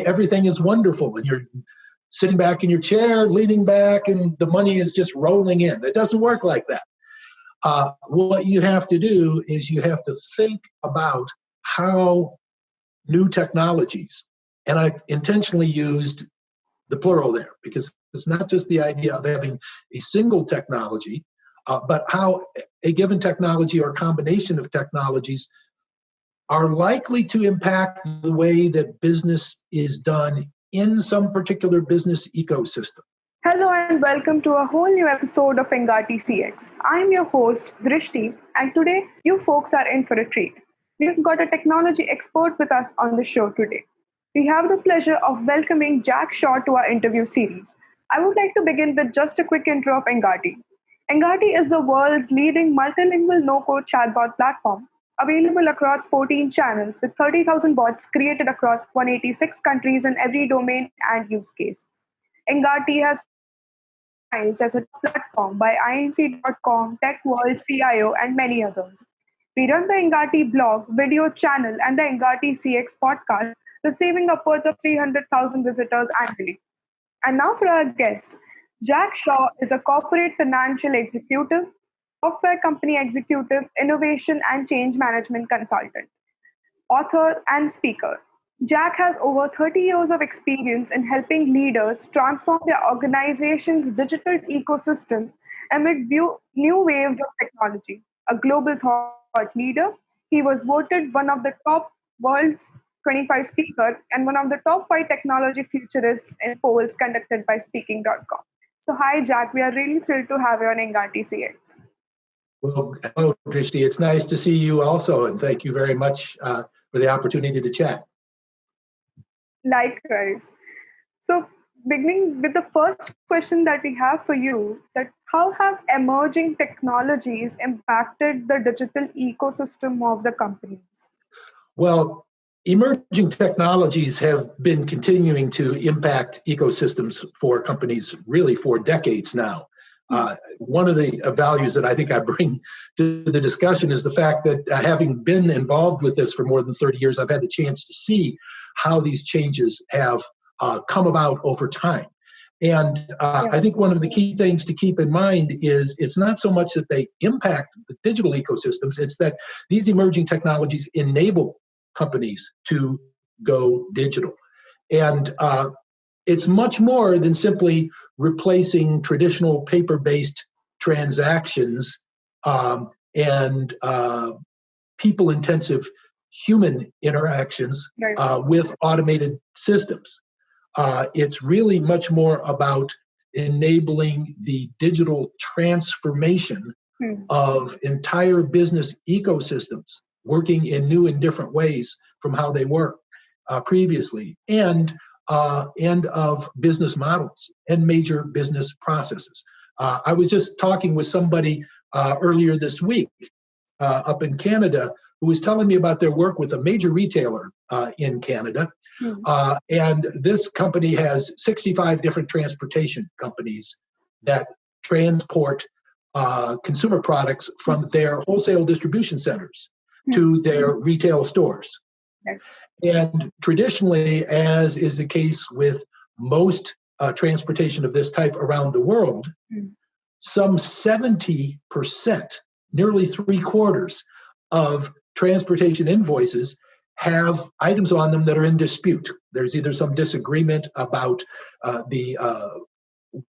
everything is wonderful and you're sitting back in your chair, leaning back, and the money is just rolling in. It doesn't work like that. What you have to do is you have to think about how new technologies, and I intentionally used the plural there because it's not just the idea of having a single technology, but how a given technology or combination of technologies are likely to impact the way that business is done in some particular business ecosystem. Hello and welcome to a whole new episode of Engati CX. I'm your host, Drishti, and today you folks are in for a treat. We've got a technology expert with us on the show today. We have the pleasure of welcoming Jack Shaw to our interview series. I would like to begin with just a quick intro of Engati. Engati is the world's leading multilingual no-code chatbot platform, available across 14 channels with 30,000 bots created across 186 countries in every domain and use case. Engati has been recognized as a platform by INC.com, TechWorld, CIO, and many others. We run the Engati blog, video channel, and the Engati CX podcast, receiving upwards of 300,000 visitors annually. And now for our guest, Jack Shaw is a corporate financial executive, software company executive, innovation and change management consultant, author, and speaker. Jack has over 30 years of experience in helping leaders transform their organization's digital ecosystems amid new waves of technology. A global thought leader, he was voted one of the top world's 25 speaker and one of the top 5 technology futurists in polls conducted by Speaking.com. So hi, Jack. We are really thrilled to have you on Engati CX. Well, hello, Drishti. It's nice to see you also, and thank you very much for the opportunity to chat. Likewise. So beginning with the first question that we have for you, that how have emerging technologies impacted the digital ecosystem of the companies? Well, emerging technologies have been continuing to impact ecosystems for companies really for decades now. One of the values that I think I bring to the discussion is the fact that having been involved with this for more than 30 years, I've had the chance to see how these changes have come about over time. And I think one of the key things to keep in mind is it's not so much that they impact the digital ecosystems, it's that these emerging technologies enable companies to go digital. And it's much more than simply replacing traditional paper-based transactions and people-intensive human interactions with automated systems. It's really much more about enabling the digital transformation of entire business ecosystems, working in new and different ways from how they work previously, and of business models and major business processes. I was just talking with somebody earlier this week up in Canada who was telling me about their work with a major retailer in Canada. And this company has 65 different transportation companies that transport consumer products from their wholesale distribution centers to their retail stores. And traditionally, as is the case with most transportation of this type around the world, some 70%, nearly 3/4 of transportation invoices have items on them that are in dispute. There's either some disagreement about the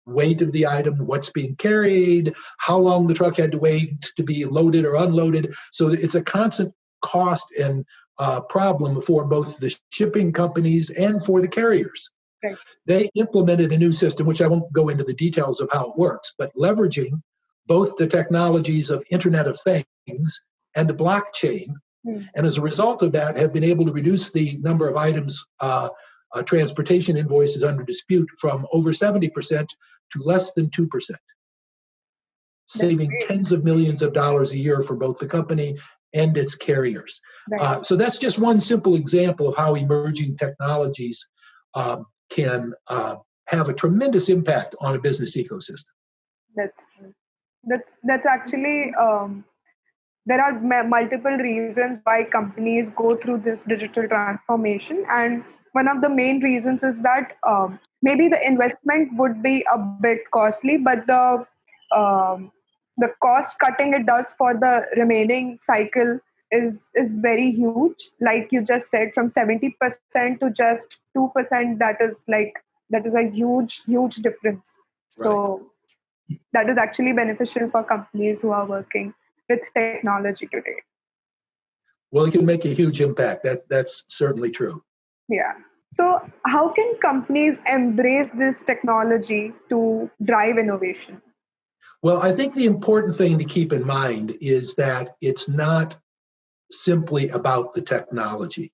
weight of the item, what's being carried, how long the truck had to wait to be loaded or unloaded. So it's a constant cost and problem for both the shipping companies and for the carriers. Okay. They implemented a new system, which I won't go into the details of how it works, but leveraging both the technologies of Internet of Things and the blockchain. And as a result of that, have been able to reduce the number of items, transportation invoices under dispute from over 70% to less than 2%, saving tens of millions of dollars a year for both the company and its carriers. So that's just one simple example of how emerging technologies can have a tremendous impact on a business ecosystem. That's true. That's actually there are multiple reasons why companies go through this digital transformation, and one of the main reasons is that maybe the investment would be a bit costly, but the cost cutting it does for the remaining cycle is very huge. Like you just said, from 70% to just 2%, that is a huge difference. Right. So that is actually beneficial for companies who are working with technology today. Well, it can make a huge impact. That's certainly true. Yeah. So, how can companies embrace this technology to drive innovation? Well, I think the important thing to keep in mind is that it's not simply about the technology.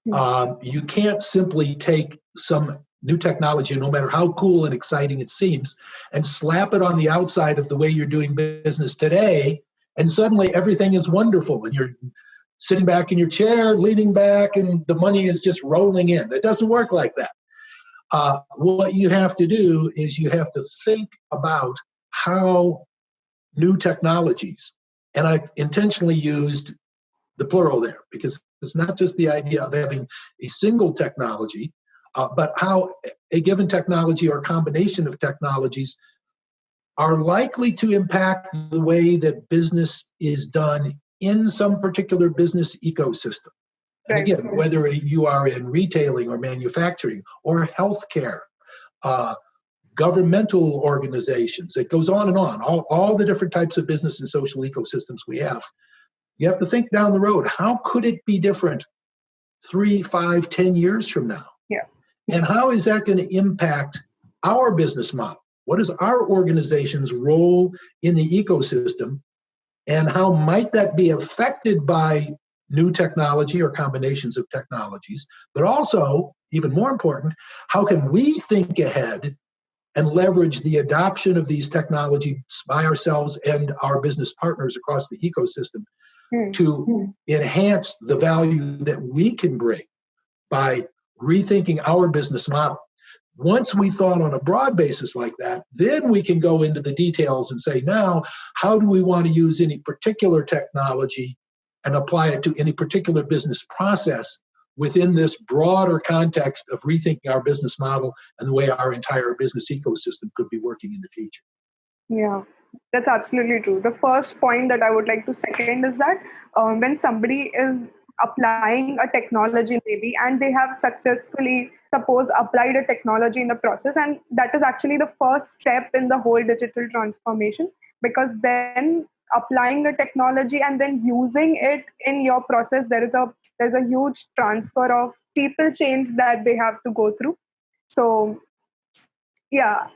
You can't simply take some new technology, no matter how cool and exciting it seems, and slap it on the outside of the way you're doing business today, and suddenly everything is wonderful, and you're sitting back in your chair, leaning back, and the money is just rolling in. It doesn't work like that. What you have to do is you have to think about how new technologies, and I intentionally used the plural there because it's not just the idea of having a single technology, but how a given technology or combination of technologies are likely to impact the way that business is done in some particular business ecosystem. And again, whether you are in retailing or manufacturing or healthcare, governmental organizations, it goes on and on, all the different types of business and social ecosystems we have. You have to think down the road, how could it be different 3, 5, 10 years from now? Yeah. And how is that going to impact our business model? What is our organization's role in the ecosystem? And how might that be affected by new technology or combinations of technologies? But also, even more important, how can we think ahead and leverage the adoption of these technologies by ourselves and our business partners across the ecosystem to enhance the value that we can bring by rethinking our business model? Once we thought on a broad basis like that, then we can go into the details and say, now, how do we want to use any particular technology and apply it to any particular business process within this broader context of rethinking our business model and the way our entire business ecosystem could be working in the future? Yeah, that's absolutely true. The first point that I would like to second is that when somebody is applying a technology, maybe, and they have successfully, suppose, applied a technology in the process, and that is actually the first step in the whole digital transformation, because then applying the technology and then using it in your process, there's a huge transfer of people change that they have to go through. So, yeah,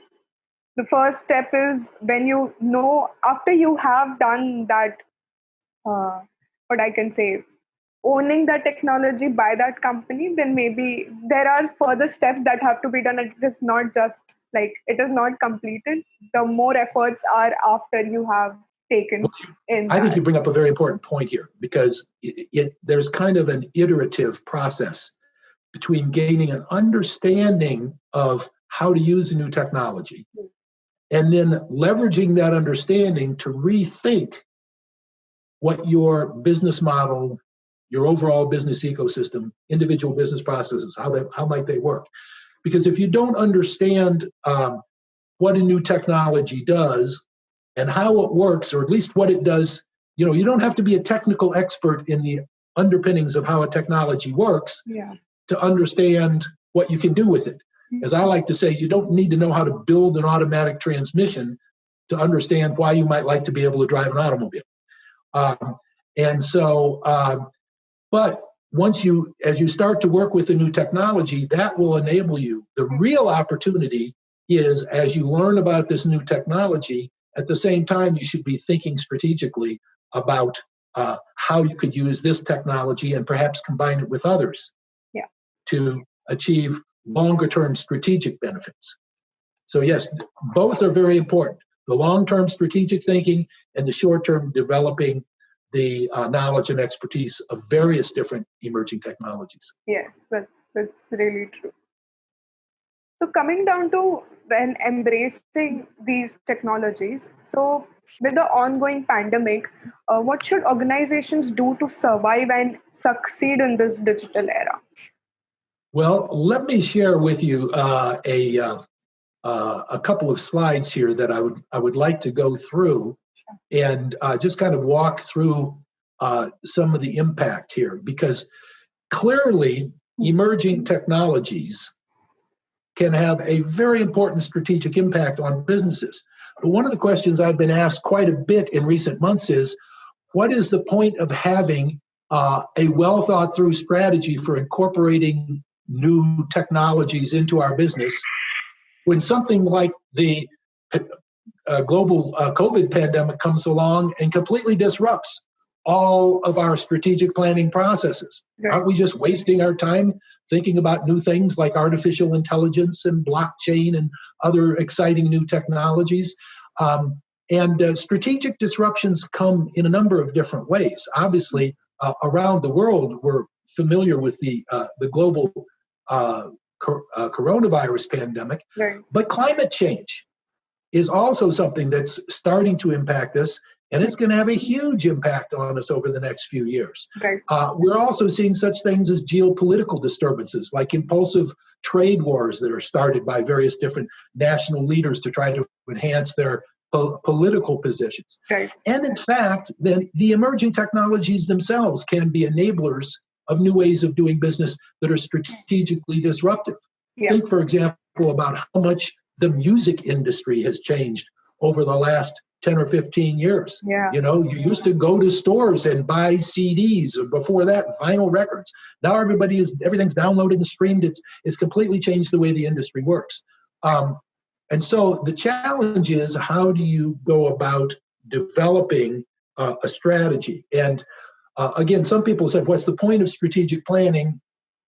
the first step is when you know, after you have done that, what I can say, owning that technology by that company, then maybe there are further steps that have to be done. It is not just like it is not completed. The more efforts are after you have taken in. I think you bring up a very important point here, because there's kind of an iterative process between gaining an understanding of how to use a new technology and then leveraging that understanding to rethink what your business model, your overall business ecosystem, individual business processes, how might they work? Because if you don't understand what a new technology does and how it works, or at least what it does, you don't have to be a technical expert in the underpinnings of how a technology works to understand what you can do with it. As I like to say, you don't need to know how to build an automatic transmission to understand why you might like to be able to drive an automobile. But as you start to work with the new technology, that will enable you. The real opportunity is, as you learn about this new technology, at the same time, you should be thinking strategically about how you could use this technology and perhaps combine it with others to achieve longer-term strategic benefits. So yes, both are very important. The long-term strategic thinking and the short-term developing the knowledge and expertise of various different emerging technologies. Yes, that's really true. So coming down to when embracing these technologies, so with the ongoing pandemic, what should organizations do to survive and succeed in this digital era? Well, let me share with you a couple of slides here that I would like to go through and just kind of walk through some of the impact here, because clearly emerging technologies can have a very important strategic impact on businesses. But one of the questions I've been asked quite a bit in recent months is, what is the point of having a well thought through strategy for incorporating new technologies into our business when something like the global COVID pandemic comes along and completely disrupts all of our strategic planning processes? Right. Aren't we just wasting our time thinking about new things like artificial intelligence and blockchain and other exciting new technologies? Strategic disruptions come in a number of different ways. Obviously, around the world, we're familiar with the global coronavirus pandemic, Right. but climate change is also something that's starting to impact us, and it's going to have a huge impact on us over the next few years. Right. We're also seeing such things as geopolitical disturbances, like impulsive trade wars that are started by various different national leaders to try to enhance their political positions. Right. And in fact, then the emerging technologies themselves can be enablers of new ways of doing business that are strategically disruptive. Yeah. Think, for example, about how much the music industry has changed over the last 10 or 15 years. Yeah. You know, you used to go to stores and buy CDs, or before that, vinyl records. Now everything's downloaded and streamed. It's completely changed the way the industry works. And so the challenge is, how do you go about developing a strategy? And again, some people said, what's the point of strategic planning?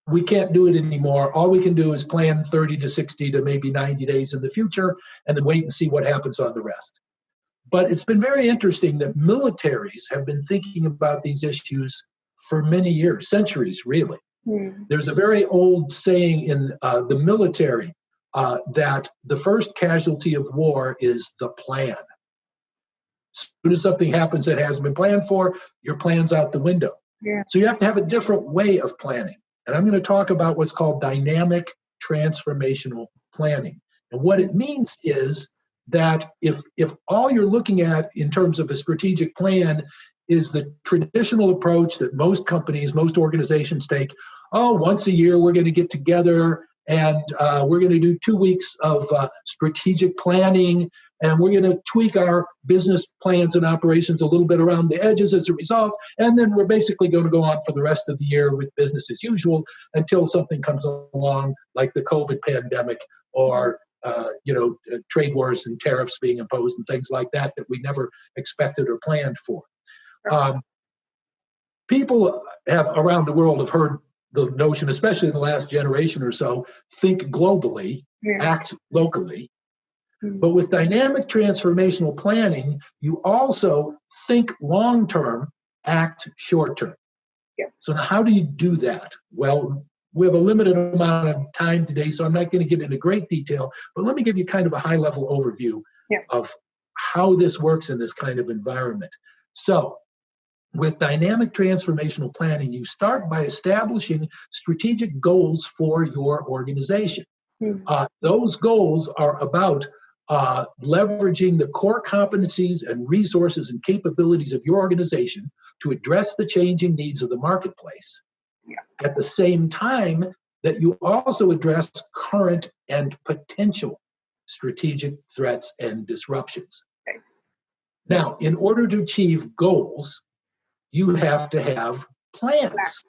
We can't do it anymore. All we can do is plan 30 to 60 to maybe 90 days in the future and then wait and see what happens on the rest. But it's been very interesting that militaries have been thinking about these issues for many years, centuries, really. There's a very old saying in the military that the first casualty of war is the plan. As soon as something happens that hasn't been planned for, your plan's out the window. Yeah. So you have to have a different way of planning. And I'm going to talk about what's called dynamic transformational planning. And what it means is that if all you're looking at in terms of a strategic plan is the traditional approach that most companies, most organizations take, once a year we're going to get together and we're going to do 2 weeks of strategic planning, and we're going to tweak our business plans and operations a little bit around the edges as a result, and then we're basically going to go on for the rest of the year with business as usual until something comes along like the COVID pandemic or trade wars and tariffs being imposed and things like that we never expected or planned for. People around the world have heard the notion, especially in the last generation or so, think globally, act locally. But with dynamic transformational planning, you also think long-term, act short-term. Yeah. So now how do you do that? Well, we have a limited amount of time today, so I'm not going to get into great detail, but let me give you kind of a high-level overview of how this works in this kind of environment. So with dynamic transformational planning, you start by establishing strategic goals for your organization. Those goals are about leveraging the core competencies and resources and capabilities of your organization to address the changing needs of the marketplace. At the same time that you also address current and potential strategic threats and disruptions. Now, in order to achieve goals, you have to have plans.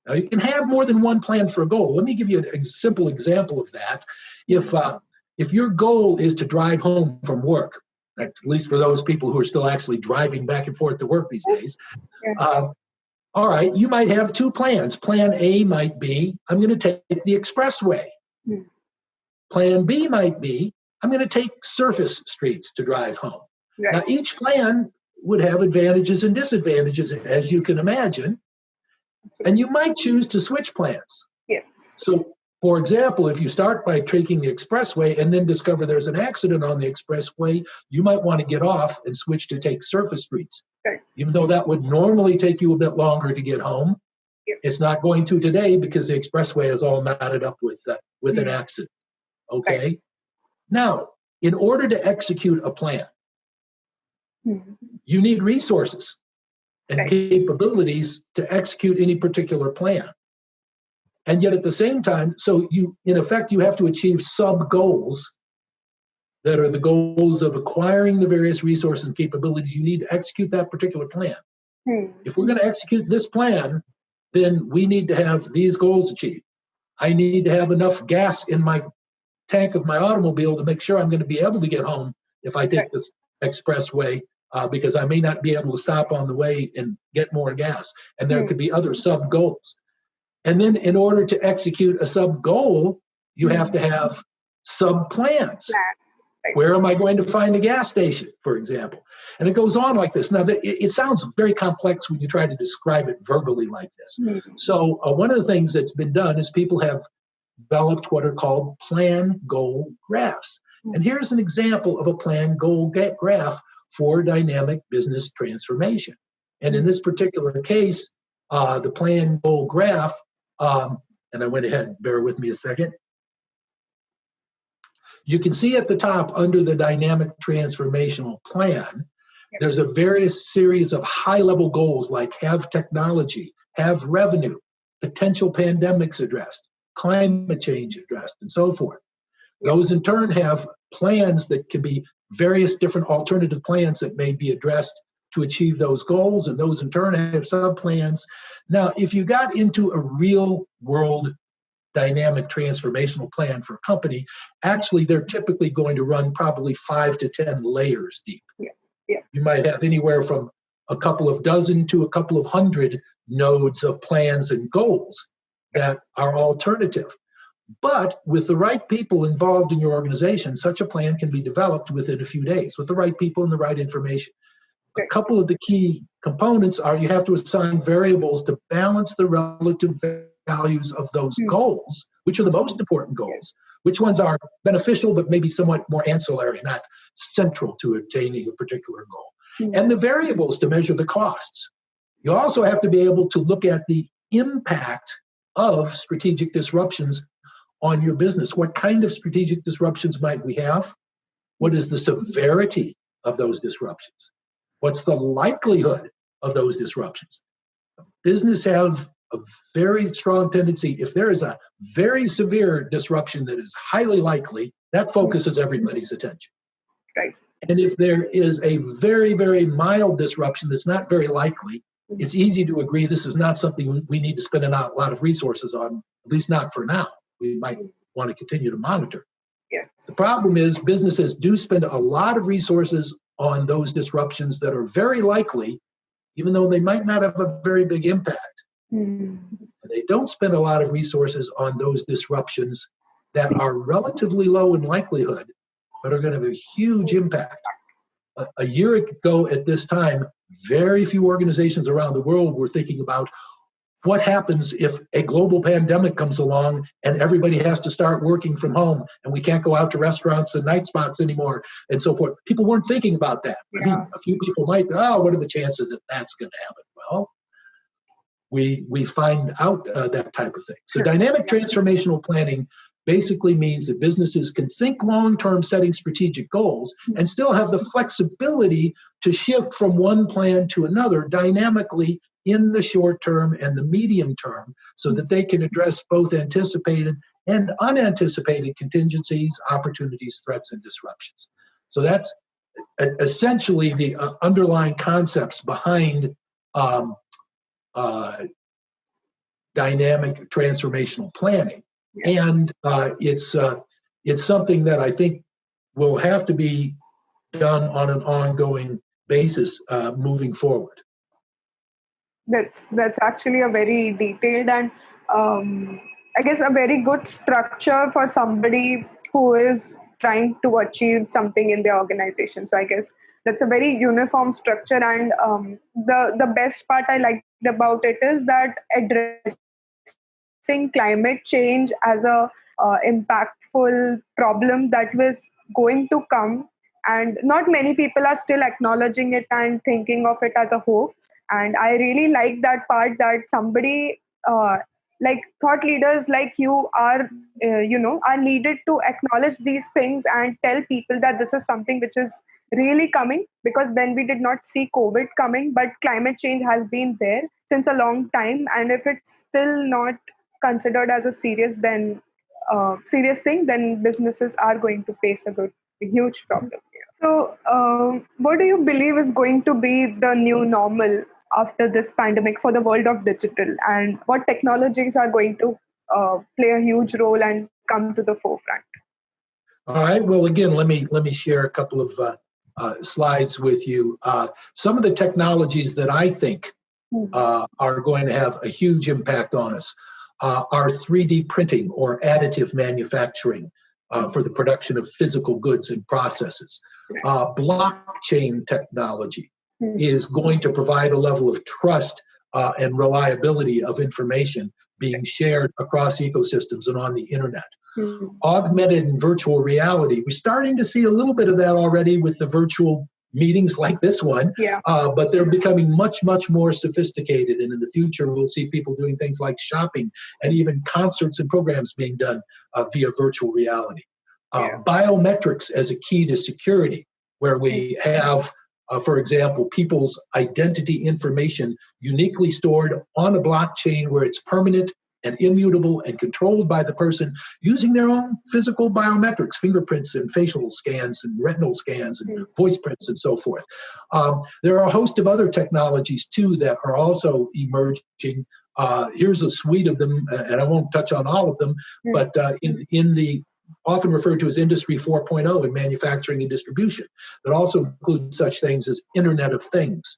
Now, you can have more than one plan for a goal. Let me give you a simple example of that. If your goal is to drive home from work, at least for those people who are still actually driving back and forth to work these days, all right, you might have two plans. Plan A might be, I'm going to take the expressway. Plan B might be, I'm going to take surface streets to drive home. Now, each plan would have advantages and disadvantages, as you can imagine, and you might choose to switch plans. Yes. So, for example, if you start by taking the expressway and then discover there's an accident on the expressway, you might want to get off and switch to take surface streets. Even though that would normally take you a bit longer to get home, It's not going to today because the expressway is all matted up with an accident. Okay. Right. Now, in order to execute a plan, you need resources and capabilities to execute any particular plan. And yet at the same time, so in effect, you have to achieve sub-goals that are the goals of acquiring the various resources and capabilities you need to execute that particular plan. If we're going to execute this plan, then we need to have these goals achieved. I need to have enough gas in my tank of my automobile to make sure I'm going to be able to get home if I take this expressway, because I may not be able to stop on the way and get more gas. And there could be other sub-goals. And then in order to execute a sub-goal, you have to have sub-plans. Where am I going to find a gas station, for example? And it goes on like this. Now, it sounds very complex when you try to describe it verbally like this. So one of the things that's been done is people have developed what are called plan goal graphs. And here's an example of a plan goal graph for dynamic business transformation. And in this particular case, the plan goal graph, and I went ahead, bear with me a second. You can see at the top under the dynamic transformational plan, there's a various series of high-level goals like have technology, have revenue, potential pandemics addressed, climate change addressed, and so forth. Those in turn have plans that can be various different alternative plans that may be addressed to achieve those goals, and those in turn have sub-plans. Now, if you got into a real-world dynamic transformational plan for a company, actually they're typically going to run probably 5 to 10 layers deep. You might have anywhere from a couple of dozen to a couple of hundred nodes of plans and goals that are alternative. But with the right people involved in your organization, such a plan can be developed within a few days with the right people and the right information. A couple of the key components are you have to assign variables to balance the relative values of those goals, which are the most important goals, which ones are beneficial but maybe somewhat more ancillary, not central to attaining a particular goal, and the variables to measure the costs. You also have to be able to look at the impact of strategic disruptions on your business. What kind of strategic disruptions might we have? What is the severity of those disruptions? What's the likelihood of those disruptions? Business have a very strong tendency, if there is a very severe disruption that is highly likely, that focuses everybody's attention. Right. And if there is a very, very mild disruption that's not very likely, it's easy to agree this is not something we need to spend a lot of resources on, at least not for now. We might want to continue to monitor. The problem is businesses do spend a lot of resources on those disruptions that are very likely, even though they might not have a very big impact. They don't spend a lot of resources on those disruptions that are relatively low in likelihood, but are going to have a huge impact. A year ago at this time, very few organizations around the world were thinking about what happens if a global pandemic comes along and everybody has to start working from home and we can't go out to restaurants and night spots anymore and so forth. People weren't thinking about that. I mean, a few people might, what are the chances that that's going to happen? Well, we find out that type of thing. So dynamic transformational planning basically means that businesses can think long-term, setting strategic goals, and still have the flexibility to shift from one plan to another dynamically in the short term and the medium term, so that they can address both anticipated and unanticipated contingencies, opportunities, threats, and disruptions. So that's essentially the underlying concepts behind dynamic transformational planning. And it's something that I think will have to be done on an ongoing basis moving forward. That's actually a very detailed and I guess a very good structure for somebody who is trying to achieve something in their organization. So I guess that's a very uniform structure, and the best part I liked about it is that addressing climate change as a impactful problem that was going to come, and not many people are still acknowledging it and thinking of it as a hoax. And I really like that part, that somebody like thought leaders like you are are needed to acknowledge these things and tell people that this is something which is really coming, because when we did not see COVID coming, but climate change has been there since a long time, and if it's still not considered as a serious thing, then businesses are going to face a huge problem here. So, what do you believe is going to be the new normal after this pandemic for the world of digital, and what technologies are going to play a huge role and come to the forefront? All right. Well, again, let me share a couple of slides with you. Some of the technologies that I think are going to have a huge impact on us are 3D printing or additive manufacturing for the production of physical goods and processes. Blockchain technology is going to provide a level of trust and reliability of information being shared across ecosystems and on the internet. Augmented and virtual reality, we're starting to see a little bit of that already with the virtual meetings like this one, but they're becoming much, much more sophisticated. And in the future, we'll see people doing things like shopping and even concerts and programs being done via virtual reality. Biometrics as a key to security, where we have, for example, people's identity information uniquely stored on a blockchain where it's permanent and immutable and controlled by the person using their own physical biometrics, fingerprints and facial scans and retinal scans and voice prints and so forth. There are a host of other technologies too that are also emerging. Here's a suite of them, and I won't touch on all of them, but in the often referred to as Industry 4.0 in manufacturing and distribution, that also includes such things as Internet of Things,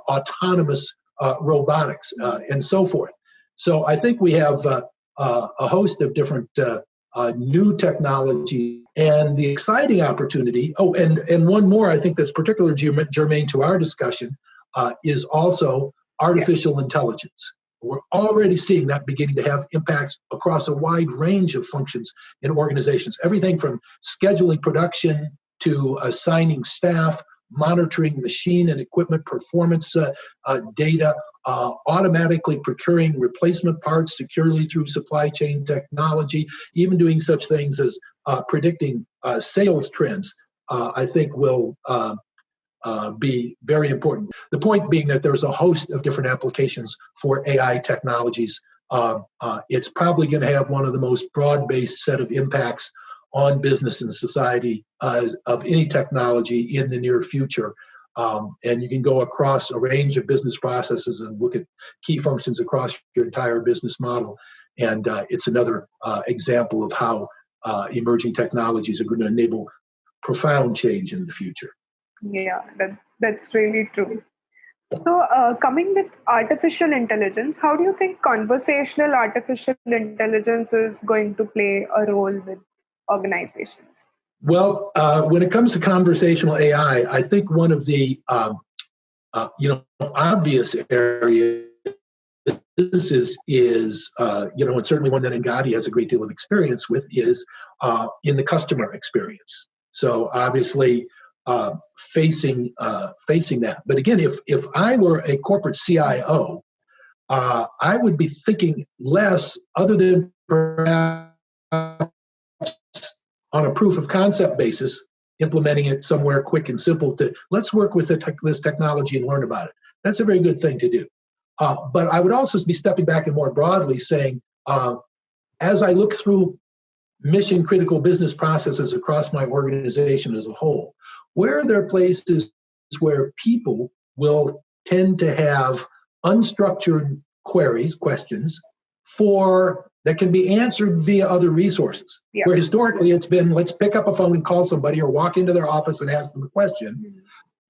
autonomous robotics, and so forth. So I think we have a host of different new technology, and the exciting opportunity. Oh, and one more I think that's particularly germane to our discussion is also artificial intelligence. We're already seeing that beginning to have impacts across a wide range of functions in organizations. Everything from scheduling production to assigning staff, monitoring machine and equipment performance data, automatically procuring replacement parts securely through supply chain technology, even doing such things as predicting sales trends, I think will be very important. The point being that there's a host of different applications for AI technologies. It's probably going to have one of the most broad-based set of impacts on business and society of any technology in the near future. And you can go across a range of business processes and look at key functions across your entire business model. And it's another example of how emerging technologies are going to enable profound change in the future. Yeah, that's really true. So, coming with artificial intelligence, how do you think conversational artificial intelligence is going to play a role with organizations? Well, when it comes to conversational AI, I think one of the obvious areas is and certainly one that Engati has a great deal of experience with is in the customer experience. So obviously facing that. But again, if I were a corporate CIO, I would be thinking less, other than perhaps on a proof of concept basis, implementing it somewhere quick and simple to let's work with this technology and learn about it. That's a very good thing to do. But I would also be stepping back and more broadly saying, as I look through mission critical business processes across my organization as a whole, where are there places where people will tend to have unstructured questions that can be answered via other resources, where historically it's been, let's pick up a phone and call somebody or walk into their office and ask them a question.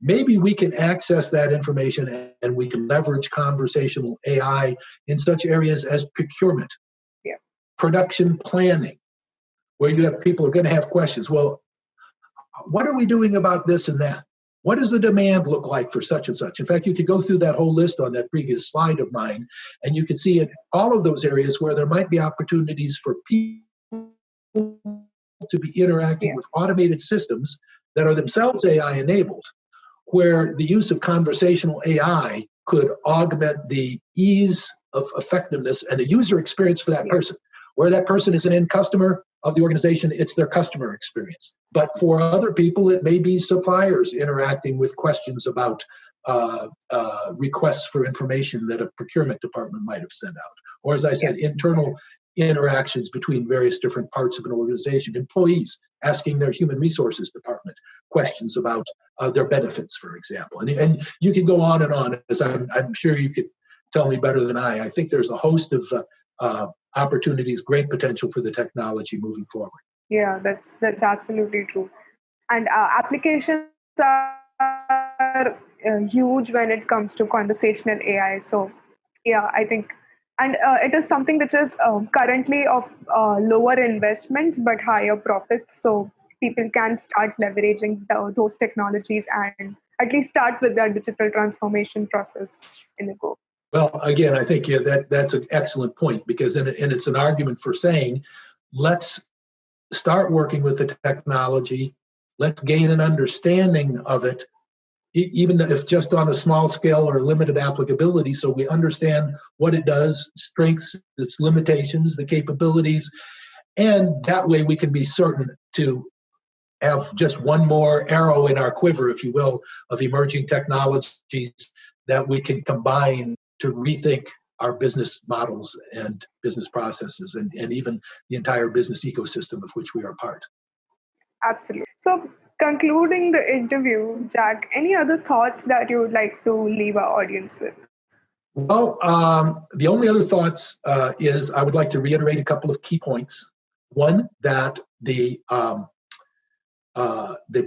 Maybe we can access that information and we can leverage conversational AI in such areas as procurement, production planning, where you have people who are going to have questions. Well, what are we doing about this and that? What does the demand look like for such and such? In fact, you could go through that whole list on that previous slide of mine, and you can see in all of those areas where there might be opportunities for people to be interacting with automated systems that are themselves AI enabled, where the use of conversational AI could augment the ease of effectiveness and a user experience for that person. Where that person is an end customer of the organization, it's their customer experience. But for other people, it may be suppliers interacting with questions about requests for information that a procurement department might have sent out. Or as I said, internal interactions between various different parts of an organization, employees asking their human resources department questions about their benefits, for example. And you can go on, as I'm sure you could tell me better than I. I think there's a host of opportunities, great potential for the technology moving forward. Yeah, that's absolutely true. And applications are huge when it comes to conversational AI. So, yeah, I think, and it is something which is currently of lower investments but higher profits. So people can start leveraging those technologies and at least start with their digital transformation process in the go. Well, again, I think that's an excellent point, because and it's an argument for saying, let's start working with the technology, let's gain an understanding of it, even if just on a small scale or limited applicability, so we understand what it does, strengths, its limitations, the capabilities, and that way we can be certain to have just one more arrow in our quiver, if you will, of emerging technologies that we can combine to rethink our business models and business processes and even the entire business ecosystem of which we are part. Absolutely. So, concluding the interview, Jack, any other thoughts that you would like to leave our audience with? Well, the only other thoughts is I would like to reiterate a couple of key points. One, that the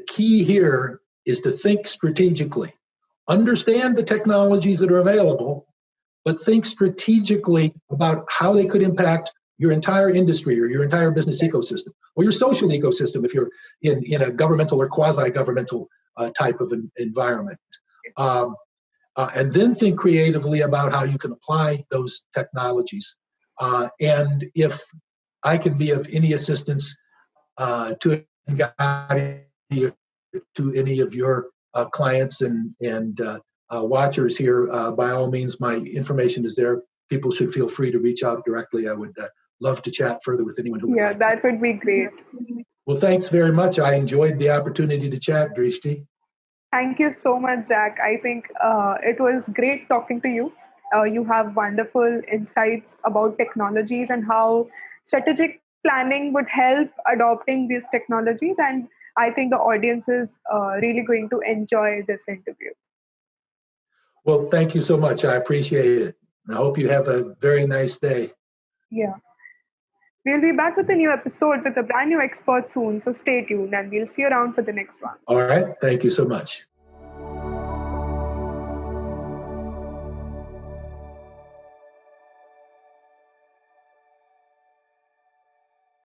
key here is to think strategically. Understand the technologies that are available, but think strategically about how they could impact your entire industry or your entire business ecosystem, or your social ecosystem if you're in a governmental or quasi-governmental type of an environment. And then think creatively about how you can apply those technologies. And if I can be of any assistance to any of your clients and watchers here, by all means, my information is there. People should feel free to reach out directly. I would love to chat further with anyone who would like that would be great. Well, thanks very much. I enjoyed the opportunity to chat, Drishti. Thank you so much, Jack. I think it was great talking to you. You have wonderful insights about technologies and how strategic planning would help adopting these technologies. And I think the audience is really going to enjoy this interview. Well, thank you so much. I appreciate it. I hope you have a very nice day. Yeah. We'll be back with a new episode with a brand new expert soon. So stay tuned and we'll see you around for the next one. All right. Thank you so much.